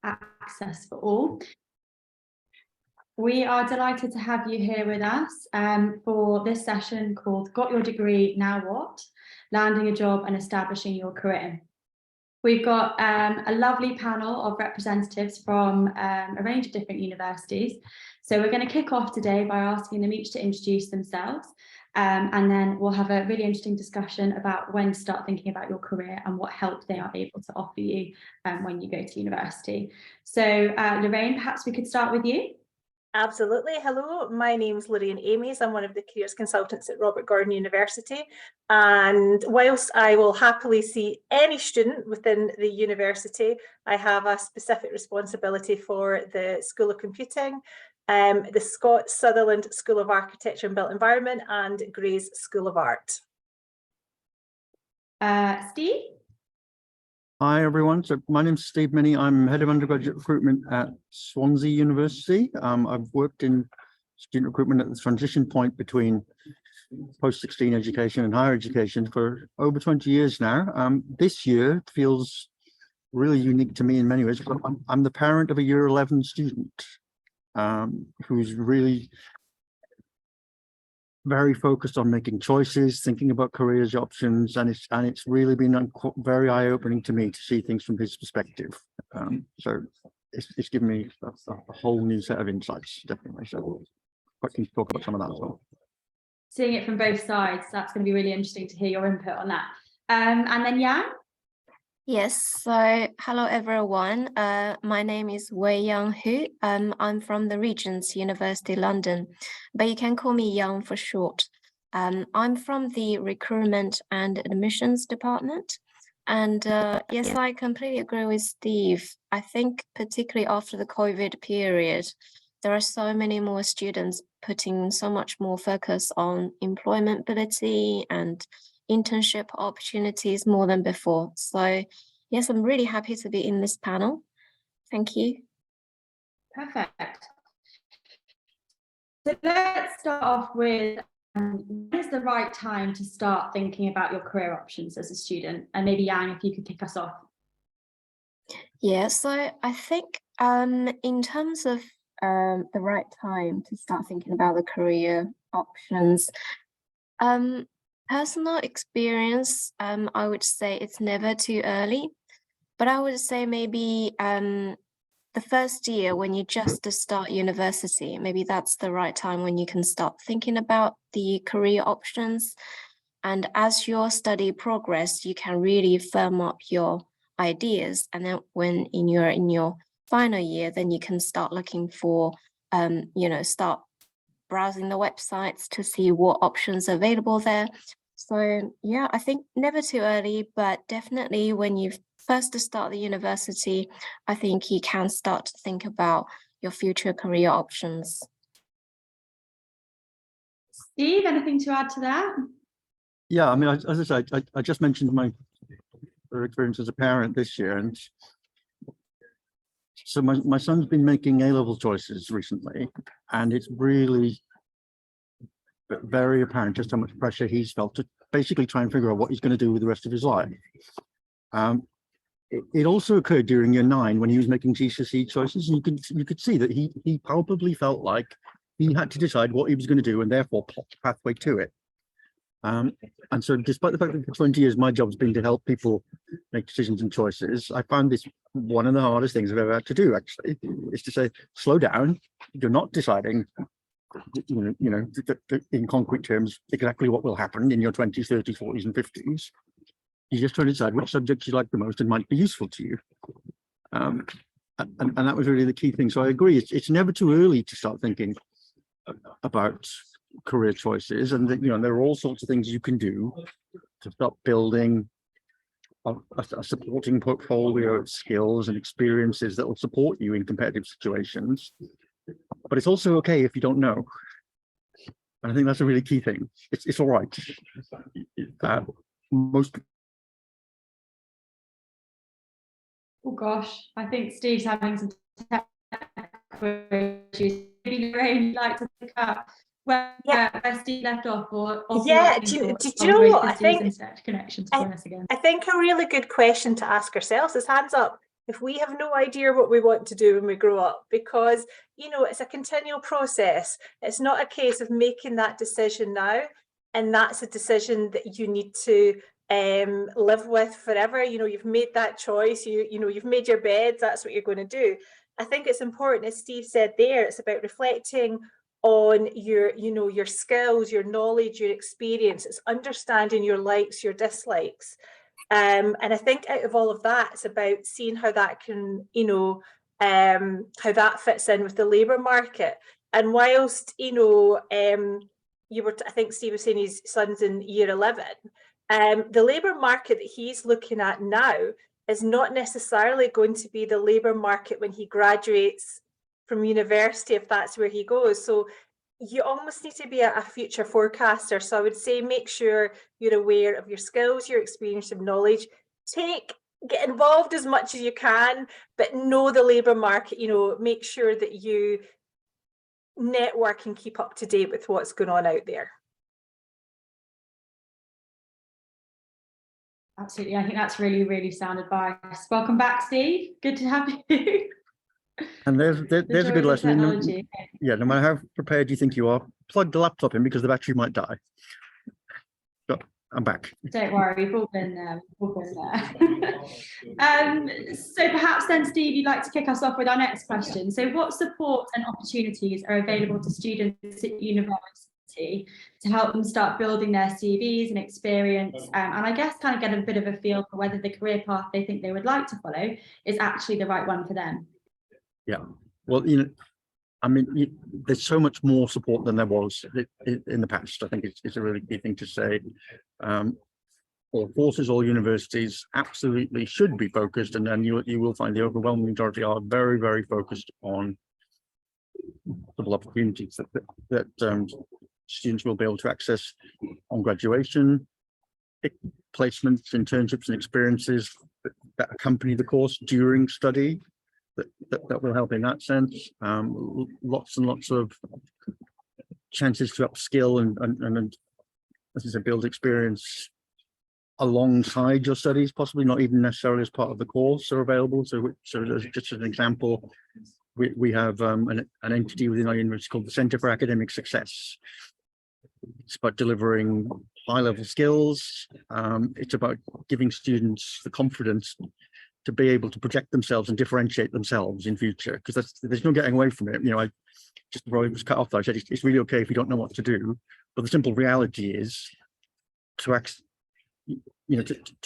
access for all. We are delighted to have you here with us for this session called Got Your Degree, Now What? Landing a Job and Establishing Your Career. We've got a lovely panel of representatives from a range of different universities. So we're going to kick off today by asking them each to introduce themselves. And then we'll have a really interesting discussion about when to start thinking about your career and what help they are able to offer you when you go to university. So Lorraine, perhaps we could start with you. Absolutely. Hello, my name's Lorraine Amies. I'm one of the careers consultants at Robert Gordon University. And whilst I will happily see any student within the university, I have a specific responsibility for the School of Computing, the Scott Sutherland School of Architecture and Built Environment, and Gray's School of Art. Steve? Hi everyone, so my name's Steve Minney. I'm head of undergraduate recruitment at Swansea University. I've worked in student recruitment at the transition point between post-16 education and higher education for over 20 years now. This year feels really unique to me in many ways. I'm the parent of a year 11 student who's really very focused on making choices, thinking about careers options, and it's really been very eye-opening to me to see things from his perspective. So it's given me a whole new set of insights, definitely. So quite keen to talk about some of that as well. Seeing it from both sides, that's going to be really interesting to hear your input on that. And then Yang? Yes, so hello everyone. My name is Wei Yang Hu. I'm from the Regent's University London, but you can call me Yang for short. I'm from the Recruitment and Admissions Department. And yes, I completely agree with Steve. I think particularly after the COVID period, there are so many more students putting so much more focus on employability and internship opportunities more than before. So yes, I'm really happy to be in this panel. Thank you. Perfect. So let's start off with when is the right time to start thinking about your career options as a student? And maybe Yang, if you could kick us off. Yeah, so I think in terms of the right time to start thinking about the career options, personal experience, I would say it's never too early, but I would say maybe the first year when you just start university, maybe that's the right time when you can start thinking about the career options. And as your study progress, you can really firm up your ideas. And then when you're in your final year, then you can start looking for, start browsing the websites to see what options are available there. So yeah, I think never too early, but definitely when you first start the university, I think you can start to think about your future career options. Steve, anything to add to that? Yeah, I mean, as I said, I just mentioned my experience as a parent this year, and so my son's been making A-level choices recently, and it's really very apparent just how much pressure he's felt to basically try and figure out what he's going to do with the rest of his life. It also occurred during year 9 when he was making GCSE choices, and you could see that he palpably felt like he had to decide what he was going to do and therefore plot the pathway to it. And so despite the fact that for 20 years my job's been to help people make decisions and choices, I found this one of the hardest things I've ever had to do, actually, is to say, slow down. You're not deciding in concrete terms exactly what will happen in your 20s, 30s, 40s and 50s. You're just trying to decide which subjects you like the most and might be useful to you. And that was really the key thing. So I agree, it's never too early to start thinking about career choices, and there are all sorts of things you can do to start building a supporting portfolio of skills and experiences that will support you in competitive situations. But it's also okay if you don't know. And I think that's a really key thing. It's all right. Most. Oh gosh, I think Steve's having some technical issues. Maybe Lorraine, you'd like to pick up where Steve left off, or yeah, do you know what I think? Internet connection to join us again. I think a really good question to ask ourselves is, hands up, if we have no idea what we want to do when we grow up, because, you know, it's a continual process. It's not a case of making that decision now, and that's a decision that you need to live with forever. You know, you've made that choice, you know, you've made your bed, that's what you're going to do. I think it's important, as Steve said there, it's about reflecting on your, you know, your skills, your knowledge, your experience. It's understanding your likes, your dislikes. And I think out of all of that, it's about seeing how that can, you know, how that fits in with the labour market. And whilst, you know, you were, I think Steve was saying his son's in year 11, the labour market that he's looking at now is not necessarily going to be the labour market when he graduates from university, if that's where he goes. So you almost need to be a future forecaster. So I would say make sure you're aware of your skills, your experience and knowledge. Get involved as much as you can, but know the labour market, you know, make sure that you network and keep up to date with what's going on out there. Absolutely. I think that's really, really sound advice. Welcome back, Steve. Good to have you. And there's a good lesson. Yeah, no matter how prepared you think you are, plug the laptop in because the battery might die. So I'm back. Don't worry, we've all been there. So perhaps then, Steve, you'd like to kick us off with our next question. So what support and opportunities are available to students at university to help them start building their CVs and experience, and I guess kind of get a bit of a feel for whether the career path they think they would like to follow is actually the right one for them? Yeah, well, you know, I mean, there's so much more support than there was in the past. I think it's a really key thing to say. All courses, all universities absolutely should be focused, and then you will find the overwhelming majority are very, very focused on possible opportunities that students will be able to access on graduation, placements, internships and experiences that accompany the course during study. That will help in that sense. Lots and lots of chances to upskill and as I said, build experience alongside your studies, possibly not even necessarily as part of the course, are available. So as just an example, we have an entity within our university called the Centre for Academic Success. It's about delivering high-level skills. It's about giving students the confidence to be able to project themselves and differentiate themselves in future, because there's no getting away from it. You know, I just before I was cut off, I said it's really okay if you don't know what to do, but the simple reality is to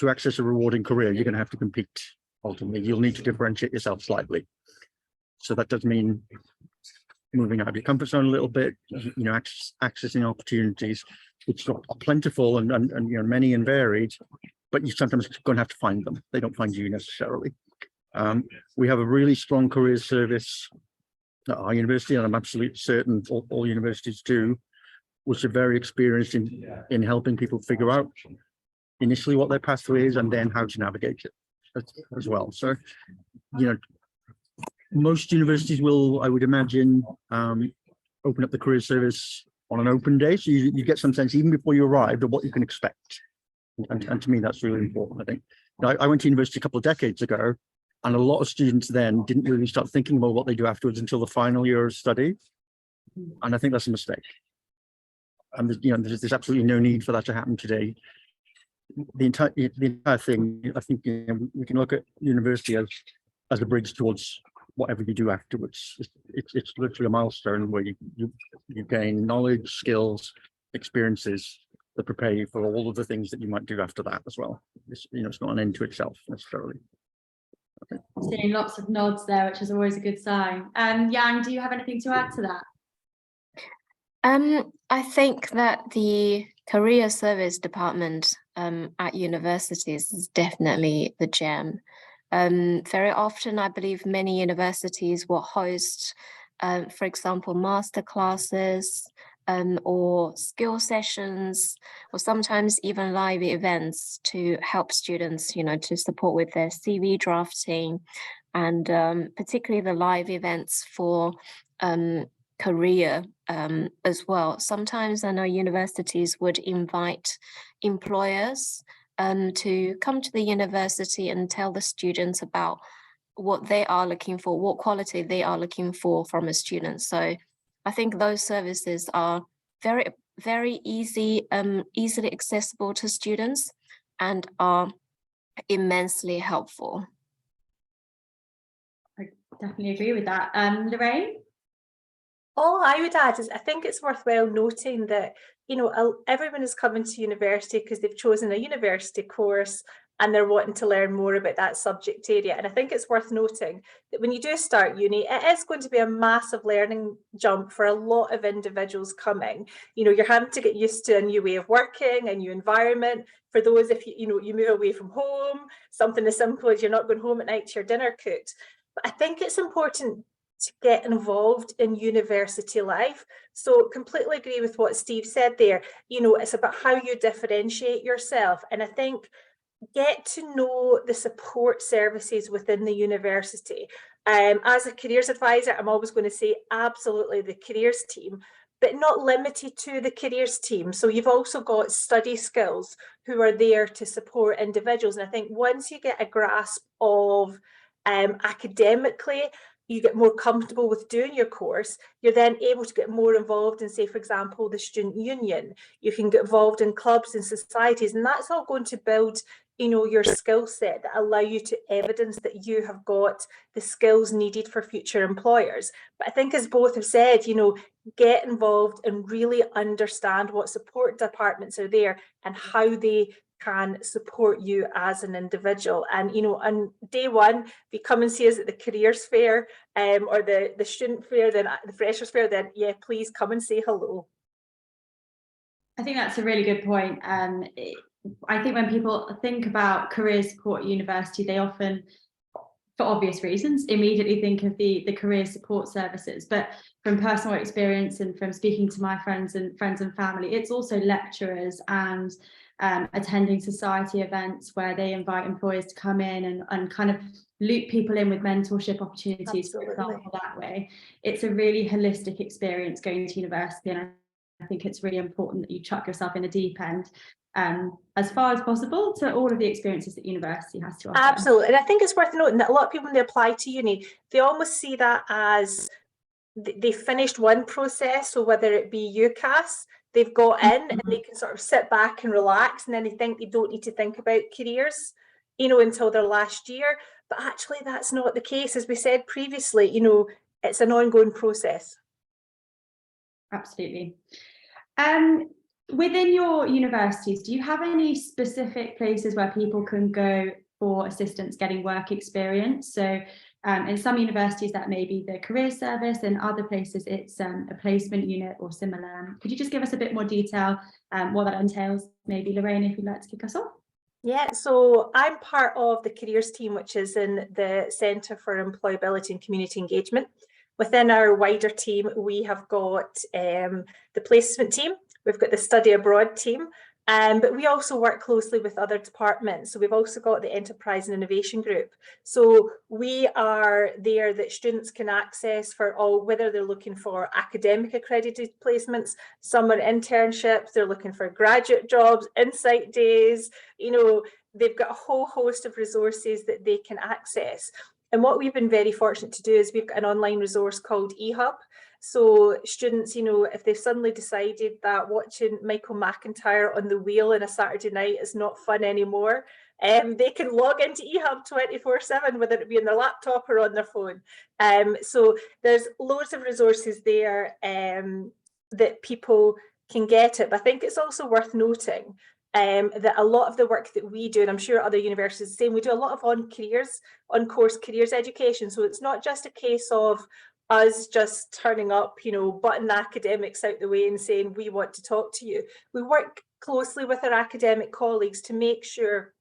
access a rewarding career, you're going to have to compete. Ultimately, you'll need to differentiate yourself slightly. So that does mean moving out of your comfort zone a little bit, you know, accessing opportunities which are plentiful and you know, many and varied, but you sometimes going to have to find them. They don't find you necessarily. We have a really strong careers service at our university, and I'm absolutely certain all universities do, which are very experienced in helping people figure out initially what their pathway is and then how to navigate it as well. So, you know, most universities will, I would imagine, open up the career service on an open day, so you get some sense even before you arrive of what you can expect. And to me, that's really important. I think I went to university a couple of decades ago, and a lot of students then didn't really start thinking about what they do afterwards until the final year of study, and I think that's a mistake. And you know, there's absolutely no need for that to happen today. The entire thing, I think, you know, we can look at university as a bridge towards whatever you do afterwards. It's literally a milestone where you gain knowledge, skills, experiences that prepare you for all of the things that you might do after that as well. You know, it's not an end to itself necessarily. Okay. Seeing lots of nods there, which is always a good sign. Yang, do you have anything to add to that? I think that the career service department at universities is definitely the gem. Very often, I believe many universities will host, for example, master classes or skill sessions, or sometimes even live events to help students, you know, to support with their CV drafting, and particularly the live events for career as well. Sometimes I know universities would invite employers to come to the university and tell the students about what they are looking for, what quality they are looking for from a student. So I think those services are very easily accessible to students and are immensely helpful. I definitely agree with that. Lorraine? All I would add is I think it's worthwhile noting that, you know, everyone is coming to university because they've chosen a university course and they're wanting to learn more about that subject area. And I think it's worth noting that when you do start uni, it is going to be a massive learning jump for a lot of individuals coming. You know, you're having to get used to a new way of working, a new environment. For those, if you move away from home, something as simple as you're not going home at night to your dinner cooked. But I think it's important to get involved in university life. So completely agree with what Steve said there. You know, it's about how you differentiate yourself. And I think get to know the support services within the university. As a careers advisor, I'm always going to say absolutely the careers team, but not limited to the careers team. So you've also got study skills who are there to support individuals. And I think once you get a grasp of academically, you get more comfortable with doing your course, you're then able to get more involved in, say, for example, the student union. You can get involved in clubs and societies, and that's all going to build, you know, your skill set that allow you to evidence that you have got the skills needed for future employers. But I think, as both have said, you know, get involved and really understand what support departments are there and how they can support you as an individual. And, you know, on day one, if you come and see us at the careers fair or the student fair, then the freshers fair, then yeah, please come and say hello. I think that's a really good point. I think when people think about career support at university, they often, for obvious reasons, immediately think of the career support services. But from personal experience and from speaking to my friends and family, it's also lecturers and attending society events where they invite employers to come in and kind of loop people in with mentorship opportunities, Absolutely. for example, that way. It's a really holistic experience going to university, and I think it's really important that you chuck yourself in the deep end as far as possible to all of the experiences that university has to offer. Absolutely. And I think it's worth noting that a lot of people, when they apply to uni, they almost see that as they finished one process. So whether it be UCAS, they've got in and they can sort of sit back and relax, and then they think they don't need to think about careers, you know, until their last year. But actually that's not the case. As we said previously, you know, it's an ongoing process. Absolutely. Within your universities, do you have any specific places where people can go for assistance getting work experience? So in some universities that may be the career service, and other places it's a placement unit or similar. Could you just give us a bit more detail what that entails? Maybe Lorraine, if you'd like to kick us off. Yeah, so I'm part of the careers team, which is in the Centre for Employability and Community Engagement. Within our wider team, we have got the placement team, we've got the study abroad team, but we also work closely with other departments. So we've also got the Enterprise and Innovation Group. So we are there that students can access for all, whether they're looking for academic accredited placements, summer internships, they're looking for graduate jobs, insight days, you know, they've got a whole host of resources that they can access. And what we've been very fortunate to do is we've got an online resource called eHub. So students, you know, if they've suddenly decided that watching Michael McIntyre on the wheel on a Saturday night is not fun anymore, they can log into eHub 24/7, whether it be on their laptop or on their phone. So there's loads of resources there that people can get it. But I think it's also worth noting that a lot of the work that we do, and I'm sure other universities are the same, we do a lot of on-course careers education. So it's not just a case of us just turning up, you know, butting academics out the way and saying, we want to talk to you. We work closely with our academic colleagues to make sure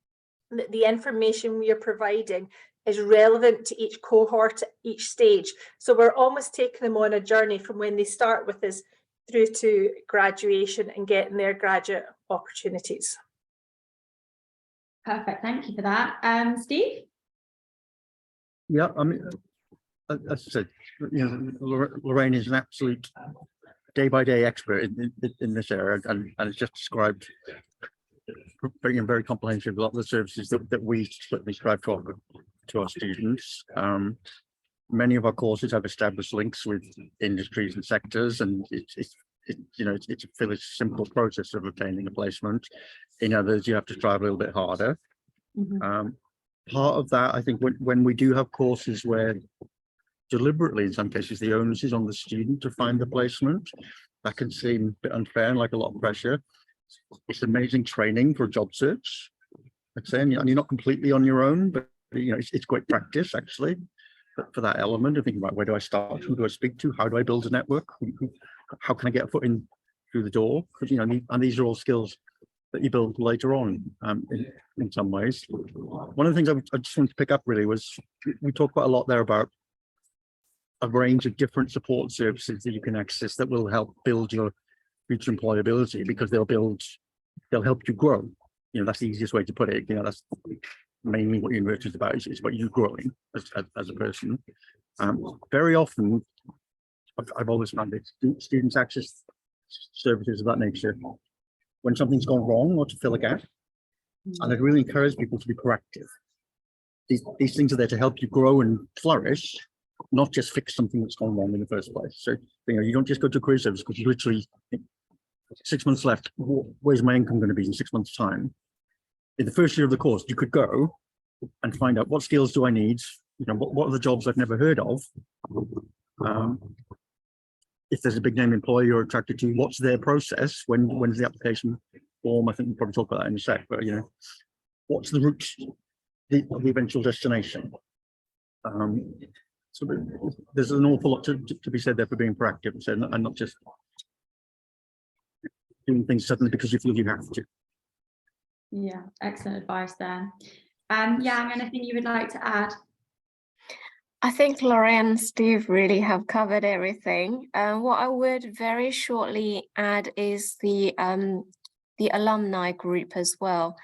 that the information we are providing is relevant to each cohort, each stage. So we're almost taking them on a journey from when they start with us through to graduation and getting their graduate opportunities. Perfect, thank you for that. Steve? Yeah, I mean, as I said, you know, Lorraine is an absolute day-by-day expert in this area, and it's just described very comprehensive a lot of the services that we certainly strive to offer. to our students. Many of our courses have established links with industries and sectors, and it's a fairly simple process of obtaining a placement. In others, you have to strive a little bit harder. Part of that, I think, when we do have courses where deliberately, in some cases, the onus is on the student to find the placement, that can seem a bit unfair and like a lot of pressure. It's amazing training for a job search, I'd say, and you're not completely on your own, but it's great practice actually. But for that element of thinking about where do I start, who do I speak to, how do I build a network, how can I get a foot in through the door? Because and these are all skills that you build later on in some ways. One of the things I just wanted to pick up really was we talked quite a lot there about a range of different support services that you can access that will help build your future employability, because they'll help you grow. That's the easiest way to put it. That's mainly what university is about. It's about you growing as a person. Very often, I've always found it, students access services of that nature when something's gone wrong or to fill a gap. And I'd really encourage people to be proactive. These things are there to help you grow and flourish, not just fix something that's gone wrong in the first place. So you don't just go to career service because you literally think, 6 months left, where's my income going to be in 6 months' time? In the first year of the course, you could go and find out what skills do I need, what are the jobs I've never heard of. If there's a big name employer you're attracted to, what's their process? When's the application form? I think we'll probably talk about that in a sec, but what's the route, the eventual destination? So there's an awful lot to be said there for being proactive and not just doing things suddenly because you feel you have to. Yeah, excellent advice there. Yang, anything you would like to add? I think Lorraine and Steve really have covered everything. What I would very shortly add is the alumni group as well.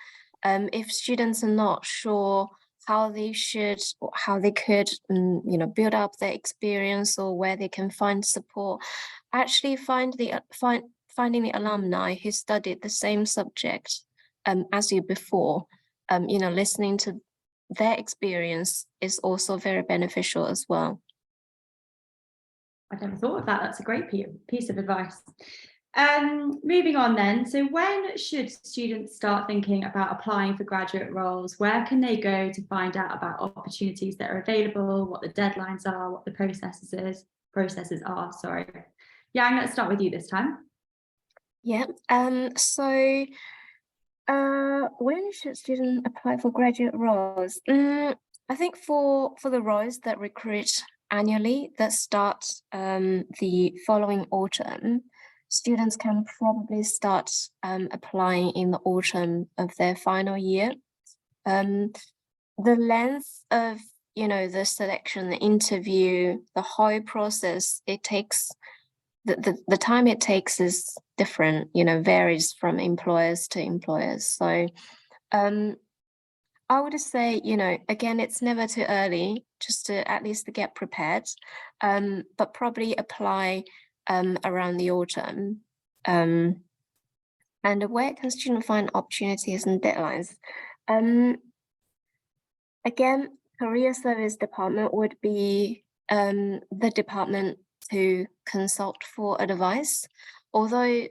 If students are not sure how they could build up their experience or where they can find support, actually finding the alumni who studied the same subject as you before, listening to their experience is also very beneficial as well. I never thought of that. That's a great piece of advice. Moving on then. So when should students start thinking about applying for graduate roles? Where can they go to find out about opportunities that are available, what the deadlines are, what the processes are, sorry. Yang, let's start with you this time. Yeah, when should students apply for graduate roles? I think for the roles that recruit annually that start the following autumn, students can probably start applying in the autumn of their final year. The length of the selection, the interview, the whole process, it takes the time it takes is different, varies from employers to employers. So I would say, again, it's never too early just to at least to get prepared, but probably apply around the autumn. And where can students find opportunities and deadlines? Again, career service department would be the department to consult for advice, although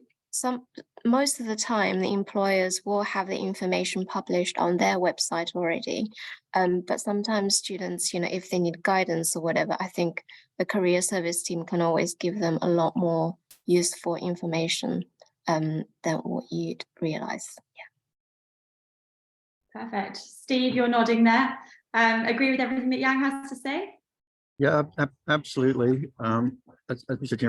most of the time the employers will have the information published on their website already, but sometimes students, if they need guidance or whatever, I think the career service team can always give them a lot more useful information than what you'd realize. Perfect. Steve, you're nodding there. Agree with everything that Yang has to say? Yeah, absolutely. As we said,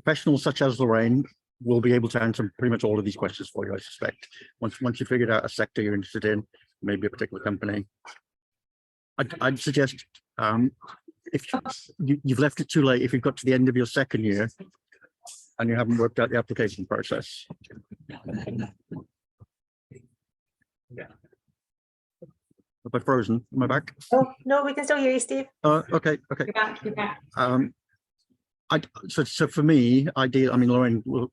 professionals such as Lorraine will be able to answer pretty much all of these questions for you, I suspect. Once you figured out a sector you're interested in, maybe a particular company, I'd suggest if you've left it too late, if you've got to the end of your second year and you haven't worked out the application process. Yeah. Have I frozen? Am I back? Oh, no, we can still hear you, Steve. Okay. You're back. So for me, Lorraine will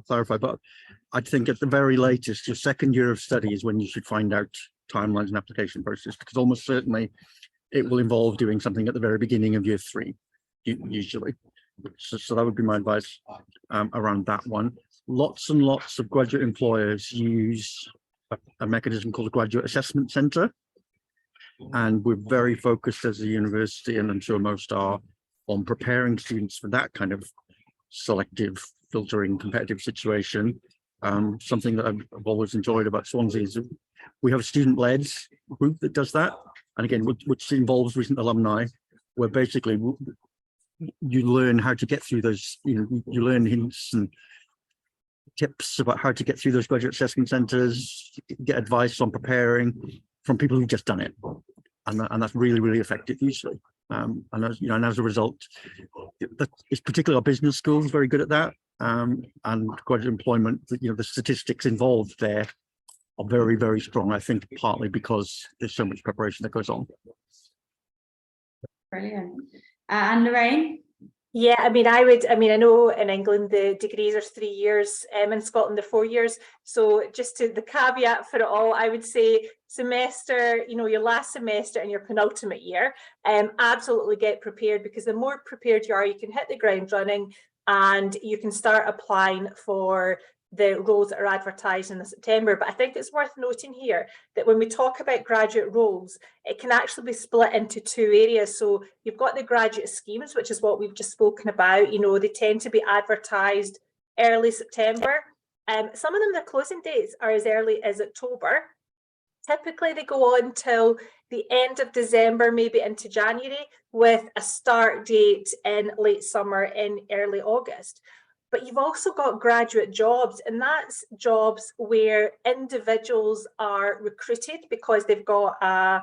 clarify, but I think at the very latest, your second year of study is when you should find out timelines and application process, because almost certainly it will involve doing something at the very beginning of year 3, usually. So that would be my advice around that one. Lots and lots of graduate employers use a mechanism called a graduate assessment centre. And we're very focused as a university, and I'm sure most are, on preparing students for that kind of selective filtering competitive situation. Something that I've always enjoyed about Swansea is we have a student-led group that does that. And again, which involves recent alumni, where basically you learn how to get through those, you learn hints and tips about how to get through those graduate assessment centres, get advice on preparing from people who've just done it. And that's really, really effective usually. And as a result, it's particularly our business schools very good at that. And graduate employment, the statistics involved there are very, very strong, I think, partly because there's so much preparation that goes on. Brilliant. And Lorraine? Yeah, I know in England the degrees are 3 years, in Scotland they're 4 years. So just to the caveat for it all, I would say semester, your last semester and your penultimate year, absolutely get prepared, because the more prepared you are, you can hit the ground running and you can start applying for the roles that are advertised in September. But I think it's worth noting here that when we talk about graduate roles, it can actually be split into 2 areas. So you've got the graduate schemes, which is what we've just spoken about. They tend to be advertised early September. Some of them, their closing dates are as early as October. Typically, they go on till the end of December, maybe into January, with a start date in late summer, in early August. But you've also got graduate jobs, and that's jobs where individuals are recruited because they've got a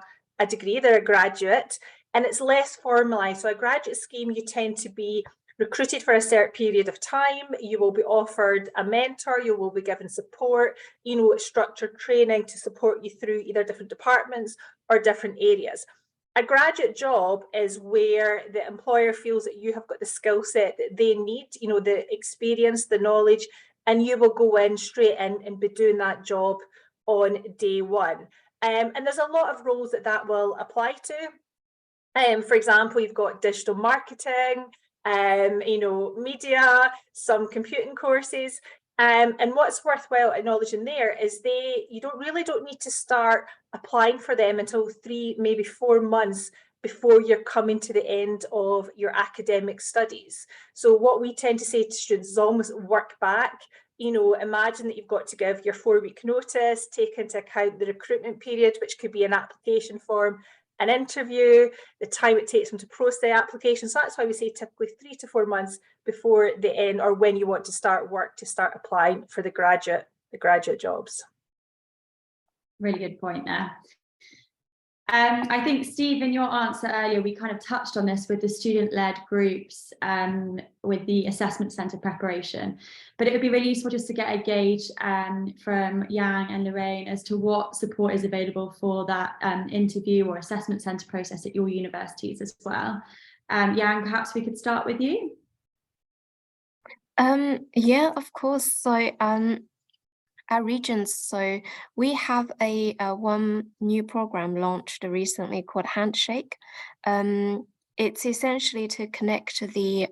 degree, they're a graduate, and it's less formalised. So a graduate scheme, you tend to be recruited for a certain period of time. You will be offered a mentor, you will be given support, structured training to support you through either different departments or different areas. A graduate job is where the employer feels that you have got the skill set that they need, the experience, the knowledge, and you will go in straight in and be doing that job on day one. And there's a lot of roles that will apply to. For example, you've got digital marketing, media, some computing courses. And what's worthwhile acknowledging there is you don't need to start applying for them until 3, maybe 4 months before you're coming to the end of your academic studies. So what we tend to say to students is almost work back. Imagine that you've got to give your 4-week notice, take into account the recruitment period, which could be an application form, an interview, the time it takes them to process the application. So that's why we say typically 3 to 4 months before the end, or when you want to start work, to start applying for the graduate jobs. Really good point there. I think, Steve, in your answer earlier, we kind of touched on this with the student-led groups, with the assessment centre preparation, but it would be really useful just to get a gauge from Yang and Lorraine as to what support is available for that interview or assessment centre process at your universities as well. Yang, perhaps we could start with you. Yeah, of course. So our regions, so we have a one new program launched recently called Handshake. It's essentially to connect the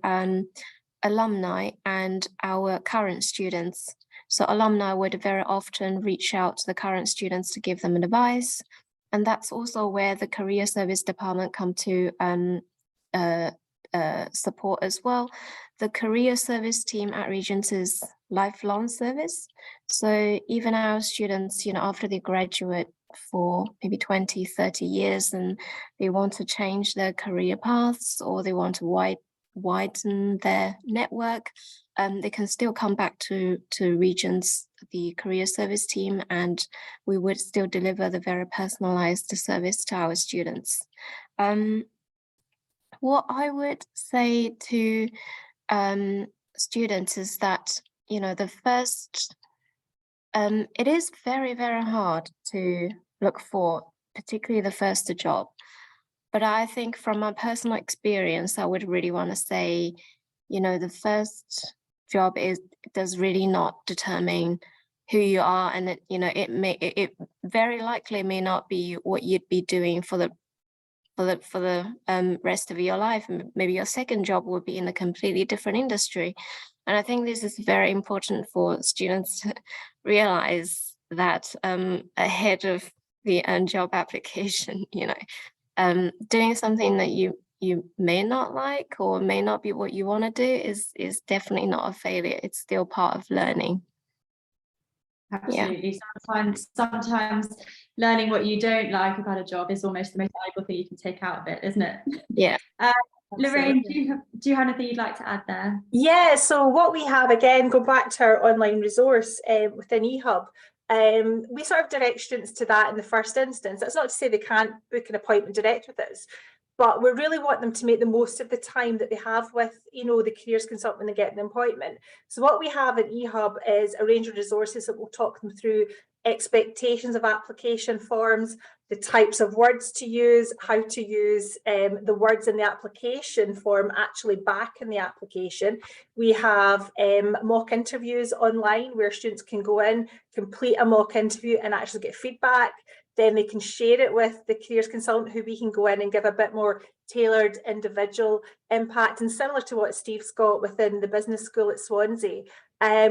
alumni and our current students. So alumni would very often reach out to the current students to give them advice, and that's also where the career service department come to support as well. The career service team at Regents is lifelong service. So even our students, after they graduate for maybe 20, 30 years and they want to change their career paths, or they want to widen their network, they can still come back to Regents, the career service team, and we would still deliver the very personalized service to our students. What I would say to students is that, the first, it is very, very hard to look for, particularly the first job. But I think from my personal experience, I would really want to say, the first job does really not determine who you are, and it very likely may not be what you'd be doing for the for the rest of your life. And maybe your second job would be in a completely different industry. And I think this is very important for students to realize that ahead of the job application, doing something that you may not like or may not be what you want to do is definitely not a failure. It's still part of learning. Absolutely. Sometimes learning what you don't like about a job is almost the most valuable thing you can take out of it, isn't it? Yeah. Lorraine, do you have anything you'd like to add there? Yeah, so what we have, again, go back to our online resource within eHub. We sort of direct students to that in the first instance. That's not to say they can't book an appointment direct with us, but we really want them to make the most of the time that they have with, the careers consultant when they get an appointment. So what we have in eHub is a range of resources that will talk them through expectations of application forms, the types of words to use, how to use the words in the application form actually back in the application. We have mock interviews online where students can go in, complete a mock interview and actually get feedback. Then they can share it with the careers consultant who we can go in and give a bit more tailored individual impact. And similar to what Steve's got within the business school at Swansea,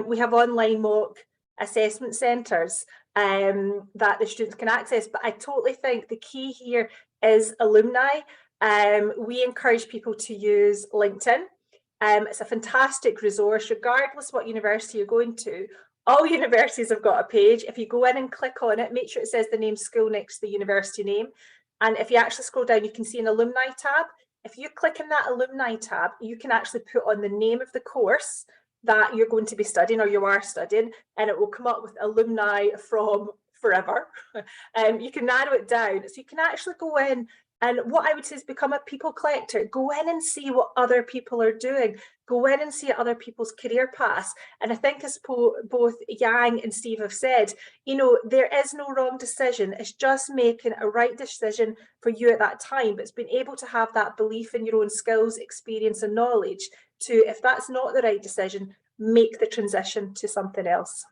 we have online mock assessment centres that the students can access. But I totally think the key here is alumni. We encourage people to use LinkedIn. It's a fantastic resource, regardless what university you're going to. All universities have got a page. If you go in and click on it, make sure it says the name school next to the university name. And if you actually scroll down, you can see an alumni tab. If you click in that alumni tab, you can actually put on the name of the course that you're going to be studying or you are studying, and it will come up with alumni from forever. You can narrow it down. So you can actually go in, and what I would say is become a people collector. Go in and see what other people are doing. Go in and see other people's career paths. And I think, as both Yang and Steve have said, there is no wrong decision. It's just making a right decision for you at that time. But it's being able to have that belief in your own skills, experience, and knowledge to, if that's not the right decision, make the transition to something else.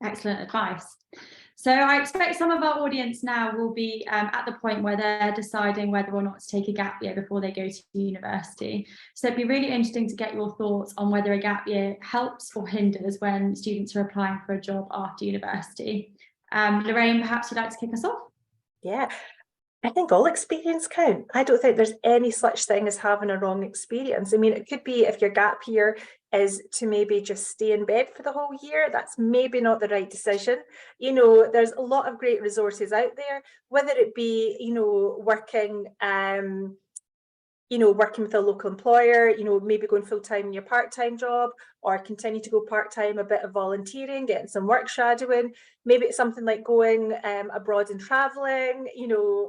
Excellent advice. So I expect some of our audience now will be at the point where they're deciding whether or not to take a gap year before they go to university. So it'd be really interesting to get your thoughts on whether a gap year helps or hinders when students are applying for a job after university. Lorraine, perhaps you'd like to kick us off? Yeah, I think all experience count. I don't think there's any such thing as having a wrong experience. I mean, it could be if your gap year is to maybe just stay in bed for the whole year, that's maybe not the right decision. There's a lot of great resources out there, whether it be, working with a local employer, maybe going full-time in your part-time job, or continue to go part-time, a bit of volunteering, getting some work shadowing. Maybe it's something like going abroad and traveling,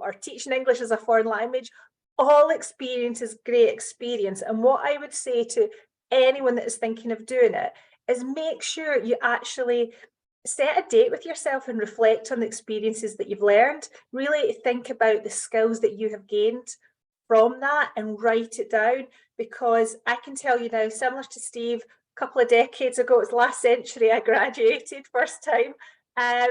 or teaching English as a foreign language. All experience is great experience. And what I would say to anyone that is thinking of doing it is make sure you actually set a date with yourself and reflect on the experiences that you've learned. Really think about the skills that you have gained from that and write it down, because I can tell you now, similar to Steve, a couple of decades ago, it was last century, I graduated first time. I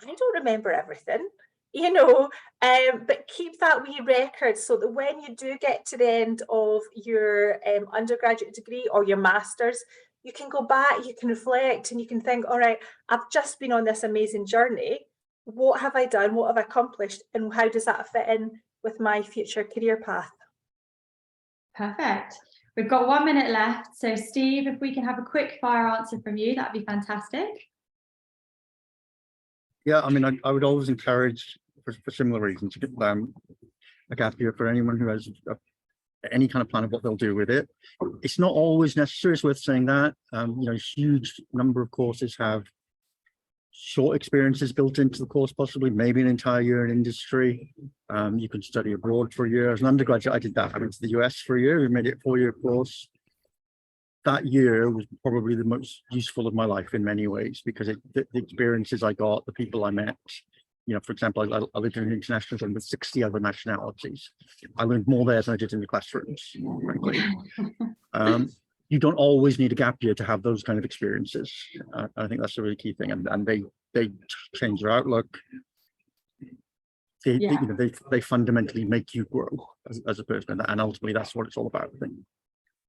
don't remember everything, but keep that wee record so that when you do get to the end of your undergraduate degree or your master's, you can go back, you can reflect, and you can think, all right, I've just been on this amazing journey. What have I done? What have I accomplished? And how does that fit in with my future career path? Perfect. We've got 1 minute left. So Steve, if we can have a quick fire answer from you, that'd be fantastic. Yeah, I mean, I would always encourage, for similar reasons, to get a gap year for anyone who has any kind of plan of what they'll do with it. It's not always necessary, it's worth saying that. A huge number of courses have short experiences built into the course, possibly maybe an entire year in industry. You could study abroad for a year. As an undergraduate, I did that. I went to the US for a year. We made it a 4-year course. That year was probably the most useful of my life in many ways, because the experiences I got, the people I met. For example, I lived in an international zone with 60 other nationalities. I learned more there than I did in the classrooms, frankly. You don't always need a gap year to have those kind of experiences. I think that's a really key thing, and they change your outlook. Yeah. you know, they fundamentally make you grow as a person, and ultimately that's what it's all about, I think.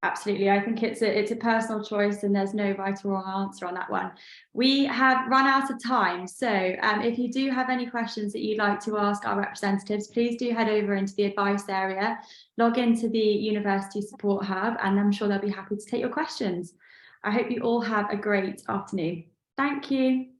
Absolutely. I think it's a personal choice and there's no right or wrong answer on that one. We have run out of time. So if you do have any questions that you'd like to ask our representatives, please do head over into the advice area, log into the University Support Hub, and I'm sure they'll be happy to take your questions. I hope you all have a great afternoon. Thank you.